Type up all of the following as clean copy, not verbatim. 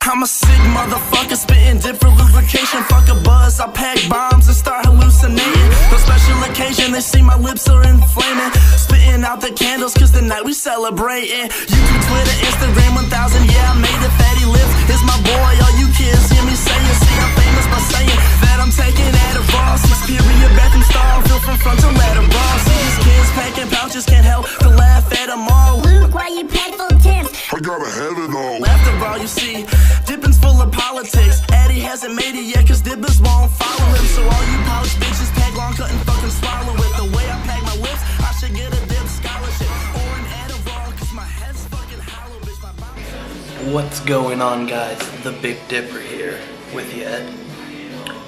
I'm a sick motherfucker, spittin' different lubrication. Fuck a buzz, I pack bombs and start hallucinating. No special occasion, they see my lips are inflaming. Spitting out the candles, cause tonight we celebrating. YouTube, Twitter, Instagram, 1000, yeah, I made it. Fatty lips is my boy, all you kids hear me saying. See, I'm famous by saying that I'm taking Adderall. 6-period bathroom stall, feel from front to lateral. See these kids packing pouches, can't help to laugh at them all. Luke, why you pack full of Tims? I gotta have it all. After all, you see, Dippin's full of politics. Addy hasn't made it yet, cause Dippers won't follow him. So all you polished bitches, pack long, cut and fucking swallow it. The way I pack my lips, I should get a dip scholarship or an Adderall, cause my head's fucking hollow, bitch. My body. What's going on, guys? The Big Dipper here with yet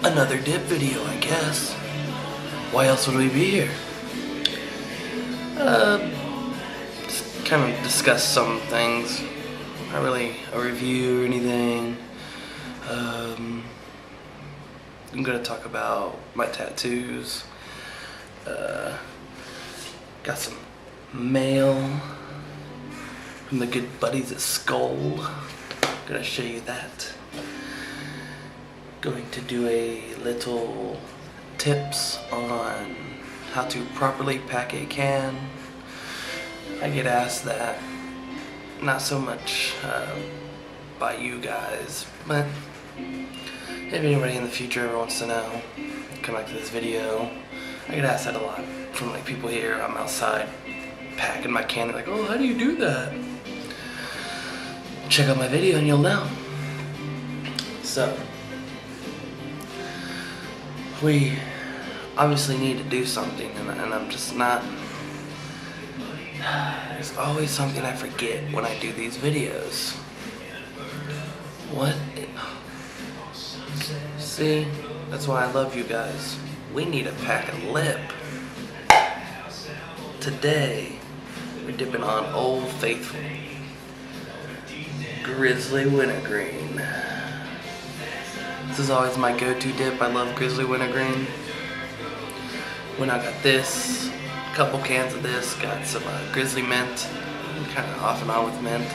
another dip video, I guess. Why else would we be here? Just kind of discuss some things. Not really a review or anything. I'm gonna talk about my tattoos. Got some mail from the good buddies at Skull. Gonna show you that. Going to do a little tips on how to properly pack a can. I get asked that, not so much by you guys, but if anybody in the future ever wants to know, come back to this video. I get asked that a lot from like people here. I'm outside packing my can, they're like, oh, how do you do that? Check out my video and you'll know. So, we obviously need to do something, and I'm just not. There's always something I forget when I do these videos. What? See, that's why I love you guys. We need to pack a lip. Today, we're dipping on Old Faithful Grizzly Wintergreen. This is always my go-to dip. I love Grizzly Wintergreen. When I got this, a couple cans of this, got some Grizzly Mint. I'm kind of off and on with mint.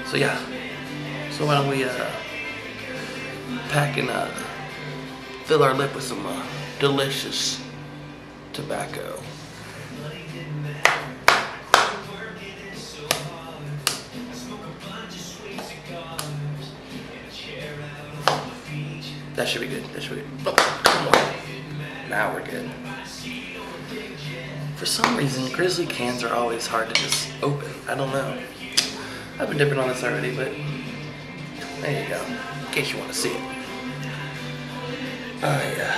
So yeah. So why don't we pack and fill our lip with some delicious tobacco. That should be good. That should be good. Oh, come on. Now we're good. For some reason, Grizzly cans are always hard to just open. I don't know. I've been dipping on this already, but there you go. In case you want to see it. Oh yeah.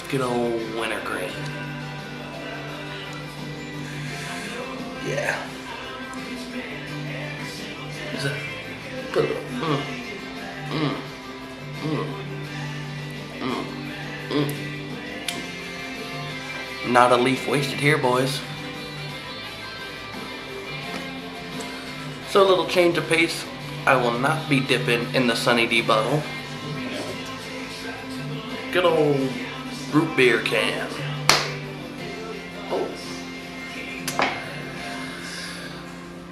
Good old wintergreen. Yeah. Is it? Put a little. Not a leaf wasted here, boys. So a little change of pace. I will not be dipping in the Sunny D bottle. Good old root beer can. Oh.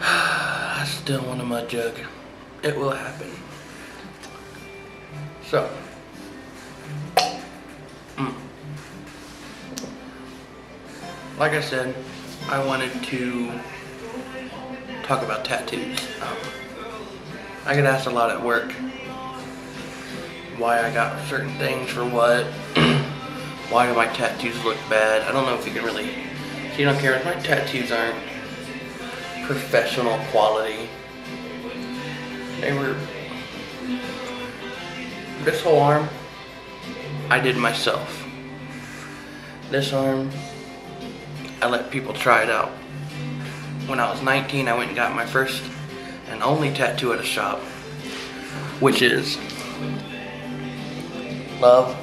I still want a mud jug. It will happen. So, like I said, I wanted to talk about tattoos. I get asked a lot at work why I got certain things for what. Why do my tattoos look bad? I don't know if you can really see on camera. My tattoos aren't professional quality. They were. This whole arm, I did myself. This arm, I let people try it out. When I was 19, I went and got my first and only tattoo at a shop, which is love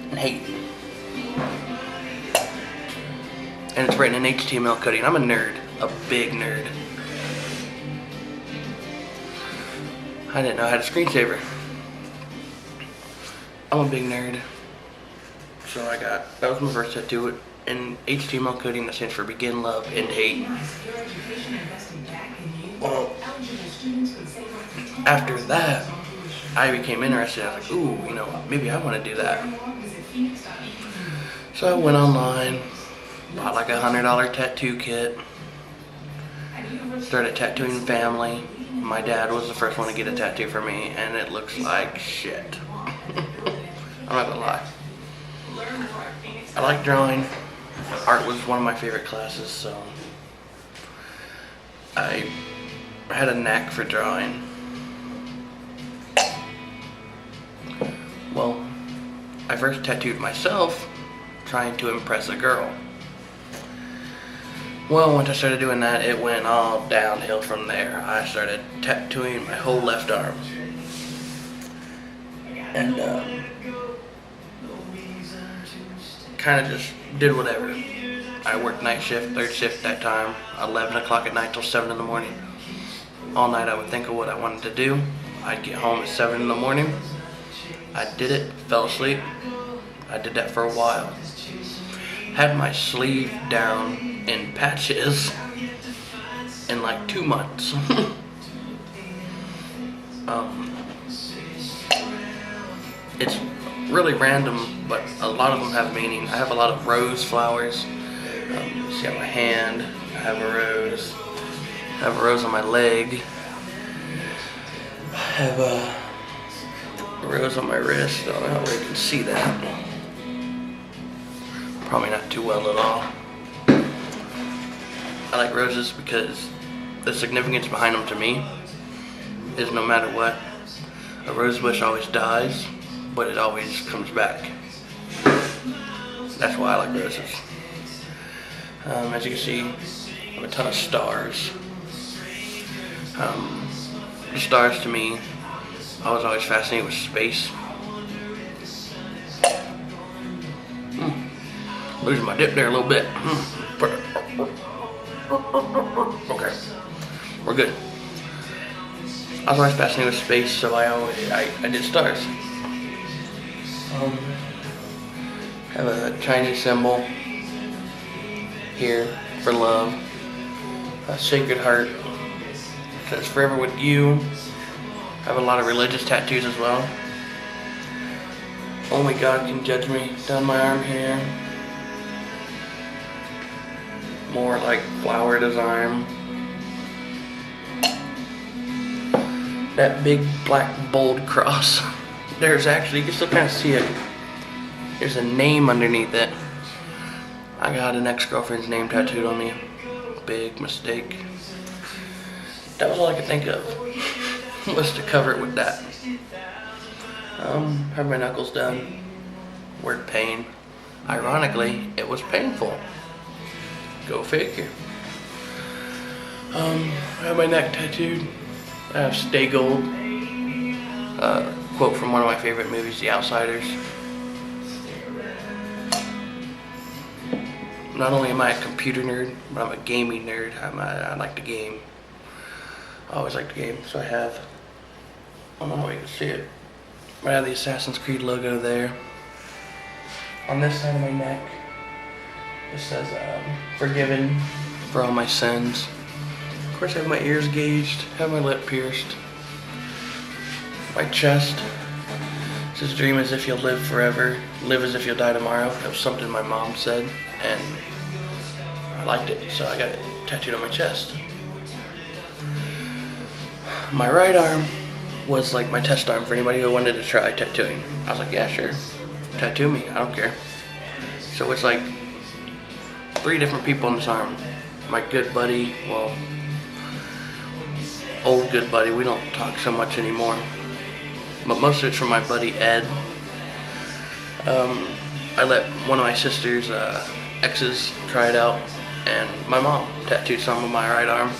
and hate. And it's written in HTML coding. I'm a nerd, a big nerd. I didn't know I had a screensaver. I'm a big nerd. So that was my first tattoo. In HTML coding, that stands for begin, love, and hate. Well, after that, I became interested. I was like, ooh, maybe I want to do that. So I went online, bought like $100 tattoo kit, started tattooing family. My dad was the first one to get a tattoo for me, and it looks like shit. I'm not gonna lie. I like drawing. Art was one of my favorite classes, so I had a knack for drawing. Well, I first tattooed myself trying to impress a girl. Well, once I started doing that, it went all downhill from there. I started tattooing my whole left arm. And kind of just did whatever. I worked night shift, third shift that time, 11 o'clock at night till 7 in the morning. All night I would think of what I wanted to do. I'd get home at 7 in the morning. I did it, fell asleep. I did that for a while. Had my sleeve down in patches in like 2 months. It's really random, but a lot of them have meaning. I have a lot of rose flowers. See on my hand, I have a rose. I have a rose on my leg. I have a rose on my wrist. I don't know how well you can see that. Probably not too well at all. I like roses because the significance behind them to me is no matter what, a rose bush always dies, but it always comes back. That's why I like roses. As you can see, I have a ton of stars. The stars to me, I was always fascinated with space. Losing my dip there a little bit. Okay, we're good. I was always fascinated with space, so I did stars. Have a Chinese symbol here for love. A sacred heart. Says forever with you. I have a lot of religious tattoos as well. Only God can judge me. Down my arm here. More like flower design. That big black bold cross. There's actually, you can still kind of see it. There's a name underneath it. I got an ex-girlfriend's name tattooed on me. Big mistake. That was all I could think of. Was to cover it with that. Have my knuckles done. Word pain. Ironically, it was painful. Go figure. I have my neck tattooed. I have Stay Gold. Quote from one of my favorite movies, The Outsiders. Not only am I a computer nerd, but I'm a gaming nerd. I like to game. I always like to game, so I have, I don't know how you can see it, but I have the Assassin's Creed logo there. On this side of my neck, it says, forgiven for all my sins. Of course, I have my ears gauged, have my lip pierced. My chest says, dream as if you'll live forever, live as if you'll die tomorrow. That was something my mom said, and I liked it, so I got it tattooed on my chest. My right arm was like my test arm for anybody who wanted to try tattooing. I was like, yeah, sure, tattoo me, I don't care. So it's like 3 different people on this arm. My good buddy, well, old good buddy, we don't talk so much anymore. But most of it's from my buddy Ed. I let one of my sister's exes try it out, and my mom tattooed some on my right arm.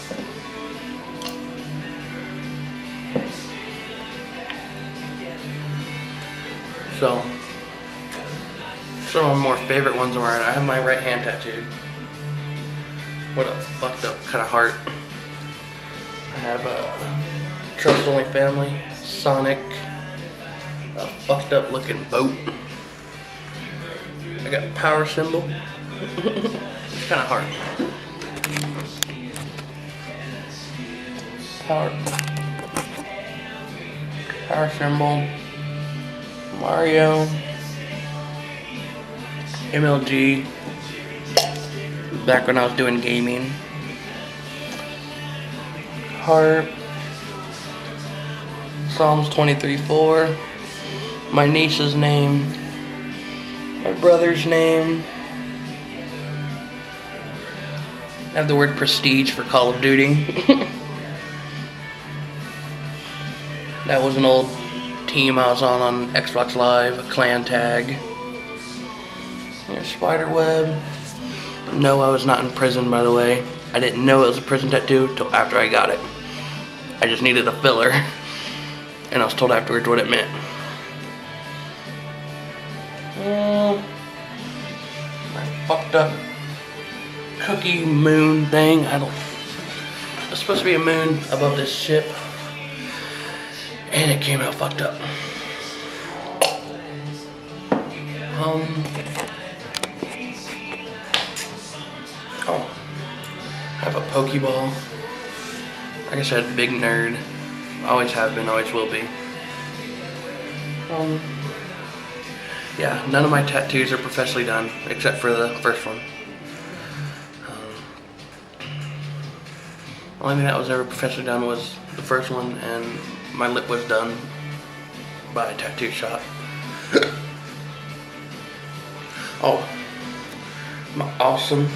So, some of my more favorite ones are, I have my right hand tattooed. What a fucked up kind of heart. I have a Trust Only Family, Sonic, a fucked up looking boat. I got a power symbol. It's kind of hard. power symbol, Mario, MLG, back when I was doing gaming, heart, Psalms 23:4, my niece's name, my brother's name. I have the word prestige for Call of Duty. That was an old team I was on Xbox Live, a clan tag. Here's spiderweb. No, I was not in prison, by the way. I didn't know it was a prison tattoo till after I got it. I just needed a filler, and I was told afterwards what it meant. I fucked up cookie moon thing. It's supposed to be a moon above this ship, and it came out fucked up. Oh, I have a Pokeball. Like I said, big nerd. Always have been, always will be. Yeah, none of my tattoos are professionally done, except for the first one. The only thing that was ever professionally done was the first one, and my lip was done by a tattoo shop. Oh, awesome.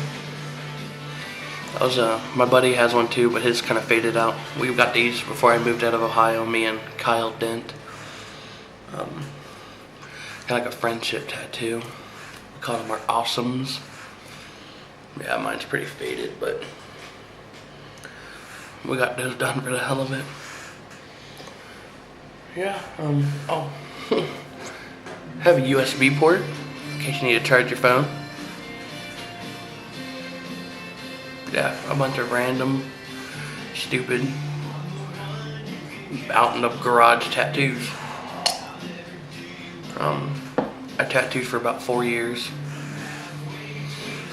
That was my buddy has one too, but his kind of faded out. We got these before I moved out of Ohio, me and Kyle Dent. Kind of like a friendship tattoo. We call them our awesomes. Yeah, mine's pretty faded, but we got those done for the hell of it. Yeah, oh. Have a USB port in case you need to charge your phone. Yeah, a bunch of random, stupid, out in the garage tattoos. I tattooed for about 4 years.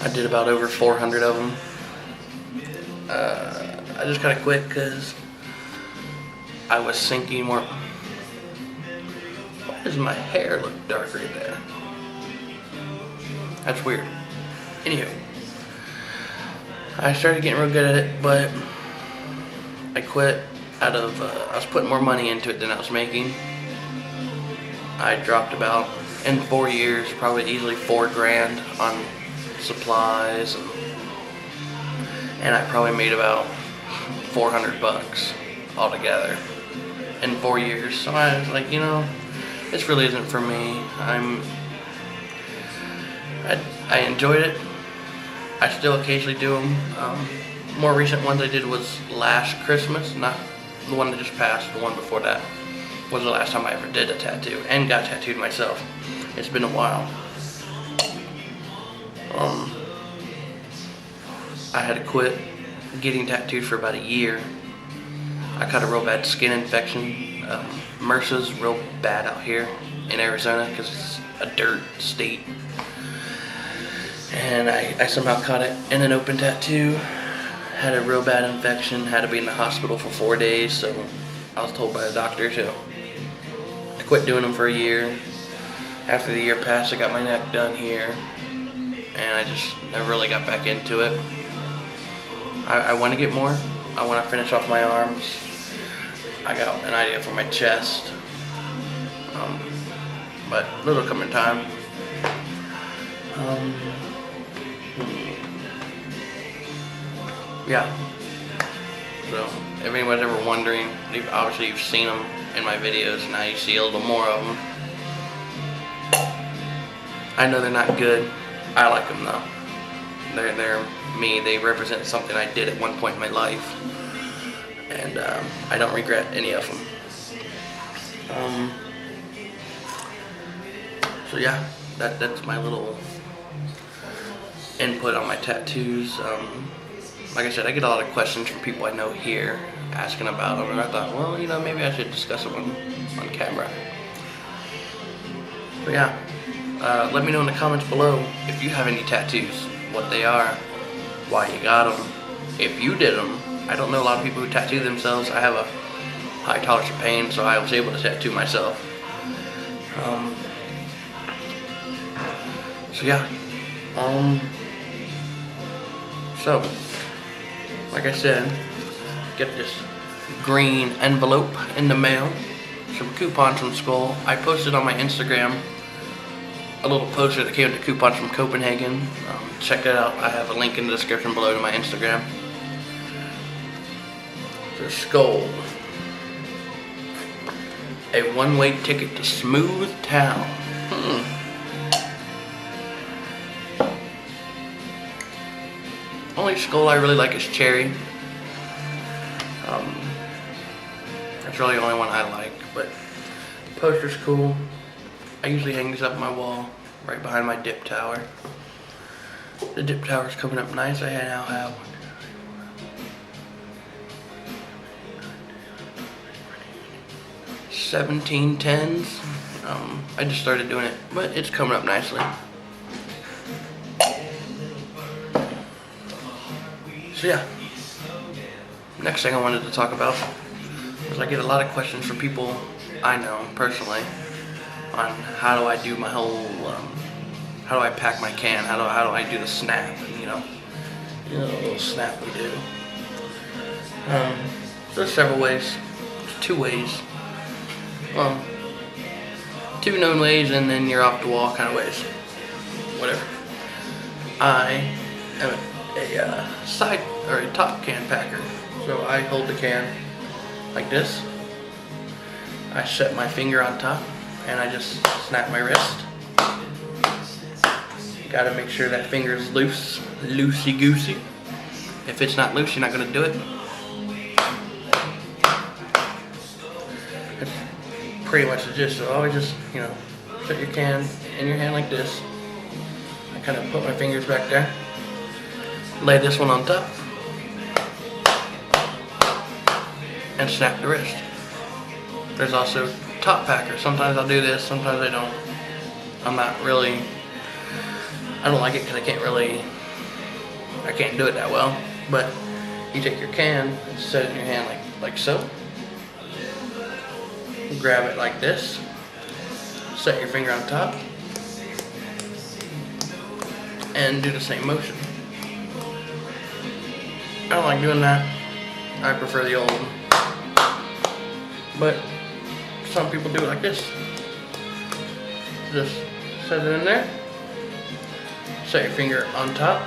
I did about over 400 of them. I just gotta quit because I was sinking more. Why does my hair look dark right there? That's weird. Anywho, I started getting real good at it, but I quit out of, I was putting more money into it than I was making. I dropped about, in 4 years, probably easily $4 grand on supplies, and I probably made about 400 bucks altogether in 4 years. So I was like, you know, this really isn't for me. I enjoyed it. I still occasionally do them. More recent ones I did was last Christmas, not the one that just passed, the one before that was the last time I ever did a tattoo and got tattooed myself. It's been a while. I had to quit getting tattooed for about a year. I caught a real bad skin infection. MRSA's real bad out here in Arizona because it's a dirt state. And I somehow caught it in an open tattoo. Had a real bad infection, had to be in the hospital for 4 days, so I was told by the doctor to quit doing them for a year. After the year passed, I got my neck done here, and I just never really got back into it. I want to get more. I want to finish off my arms. I got an idea for my chest, but it'll come in time. Yeah. So if anyone's ever wondering, obviously you've seen them in my videos. Now you see a little more of them. I know they're not good. I like them though. They're me. They represent something I did at one point in my life, and I don't regret any of them. So yeah, that's my little input on my tattoos. Like I said, I get a lot of questions from people I know here asking about them, and I thought, well, you know, maybe I should discuss them on camera. But yeah, let me know in the comments below if you have any tattoos, what they are, why you got them, if you did them, I don't know a lot of people who tattoo themselves. I have a high tolerance of pain, so I was able to tattoo myself. So yeah. So, like I said, get this green envelope in the mail. Some coupons from school. I posted on my Instagram a little poster that came with the coupons from Copenhagen. Check it out. I have a link in the description below to my Instagram. The skull. A one-way ticket to Smooth Town. Only skull I really like is Cherry. That's really the only one I like, but the poster's cool. I usually hang these up on my wall, right behind my dip tower. The dip tower's coming up nice. I now have 17 tens. I just started doing it, but it's coming up nicely. So yeah, next thing I wanted to talk about is I get a lot of questions from people I know personally on how do I do my whole, how do I pack my can, how do I do the snap, you know, the little snap we do. There's several ways, two ways, two known ways, and then you're off the wall kind of ways, whatever. I am a side or a top can packer, so I hold the can like this. I set my finger on top and I just snap my wrist. Gotta make sure that finger's loose, loosey-goosey. If it's not loose, you're not gonna do it. That's pretty much the gist. So always just, you know, set your can in your hand like this. I kind of put my fingers back there. Lay this one on top. And snap the wrist. There's also top packer. Sometimes I'll do this, sometimes I don't. I don't like it because I can't do it that well. But you take your can and set it in your hand like so. Grab it like this. Set your finger on top. And do the same motion. I don't like doing that. I prefer the old one. But some people do it like this. Just set it in there. Set your finger on top.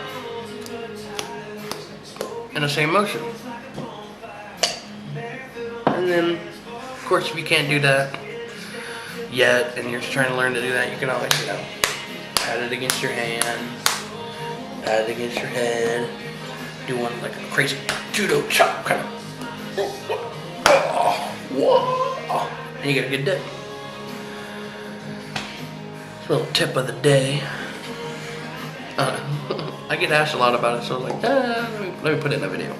In the same motion. And then, of course, if you can't do that yet and you're just trying to learn to do that, you can always, you know, add it against your hand, add it against your head, do one like a crazy judo chop kind of. Whoa, and you get a good dip. Little tip of the day. I get asked a lot about it, so I was like, let me put it in a video.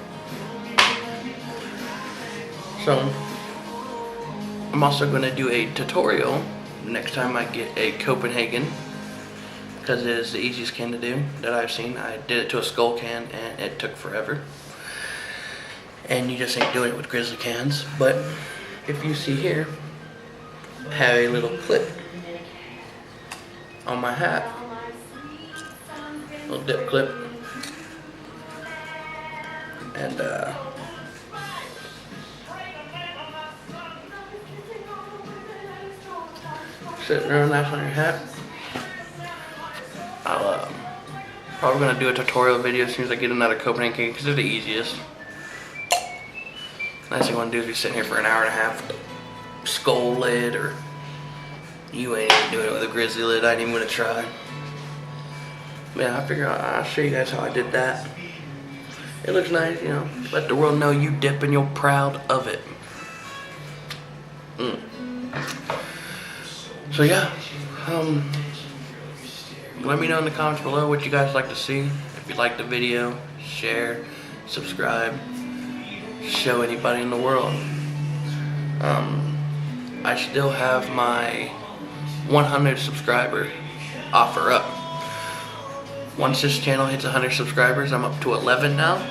So, I'm also going to do a tutorial next time I get a Copenhagen, because it is the easiest can to do that I've seen. I did it to a skull can and it took forever. And you just ain't doing it with grizzly cans. But if you see here, I have a little clip on my hat. Little dip clip. And sitting real nice on your hat. I'll probably gonna do a tutorial video as soon as I get another Copenhagen because they're the easiest. Last thing you want to do is be sitting here for an hour and a half with a skull lid, or you ain't even doing it with a grizzly lid. I ain't even gonna try. Yeah, I figure I'll show you guys how I did that. It looks nice, you know. Let the world know you dip and you're proud of it. So yeah, let me know in the comments below what you guys like to see. If you like the video, share, subscribe, show anybody in the world. I still have my 100 subscriber offer up. Once this channel hits 100 subscribers, I'm up to 11 now.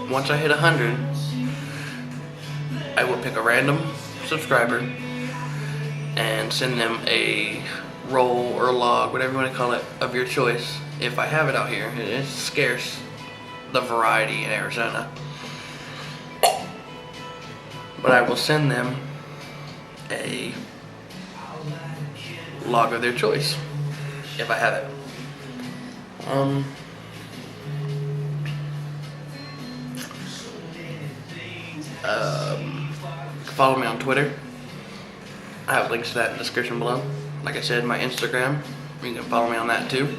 once I hit 100, I will pick a random subscriber and send them a roll or log, whatever you want to call it, of your choice. If I have it out here, it's scarce, the variety in Arizona. But I will send them a log of their choice if I have it. Follow me on Twitter. I have links to that in the description below. Like I said, my Instagram, you can follow me on that too.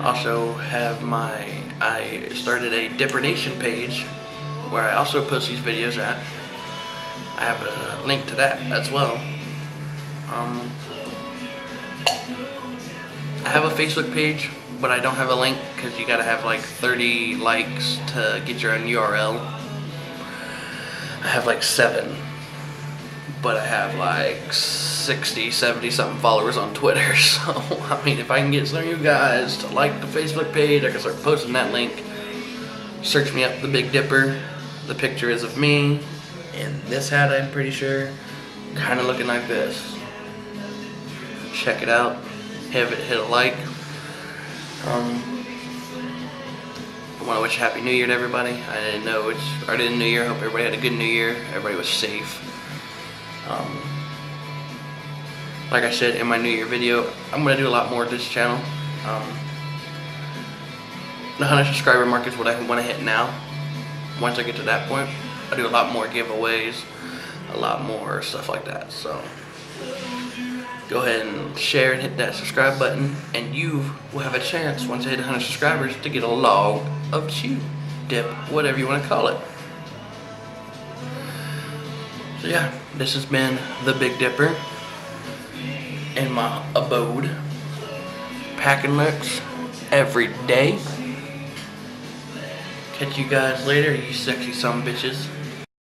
Also have I started a Dipper Nation page where I also post these videos at. I have a link to that as well. I have a Facebook page, but I don't have a link because you gotta have like 30 likes to get your own URL. I have like 7, but I have like 60, 70 something followers on Twitter. So, I mean, if I can get some of you guys to like the Facebook page, I can start posting that link. Search me up, The Big Dipper. The picture is of me in this hat, I'm pretty sure. Kind of looking like this. Check it out. Hit a like. I want to wish Happy New Year to everybody. I didn't know it's already the New Year. Hope everybody had a good New Year. Everybody was safe. Like I said in my New Year video, I'm going to do a lot more with this channel. The 100 subscriber mark is what I want to hit now. Once I get to that point, I do a lot more giveaways, a lot more stuff like that. So go ahead and share and hit that subscribe button, and you will have a chance once I hit 100 subscribers to get a log of chew, dip, whatever you want to call it. So yeah, this has been The Big Dipper in my abode, packing licks every day. Catch you guys later, you sexy sumbitches.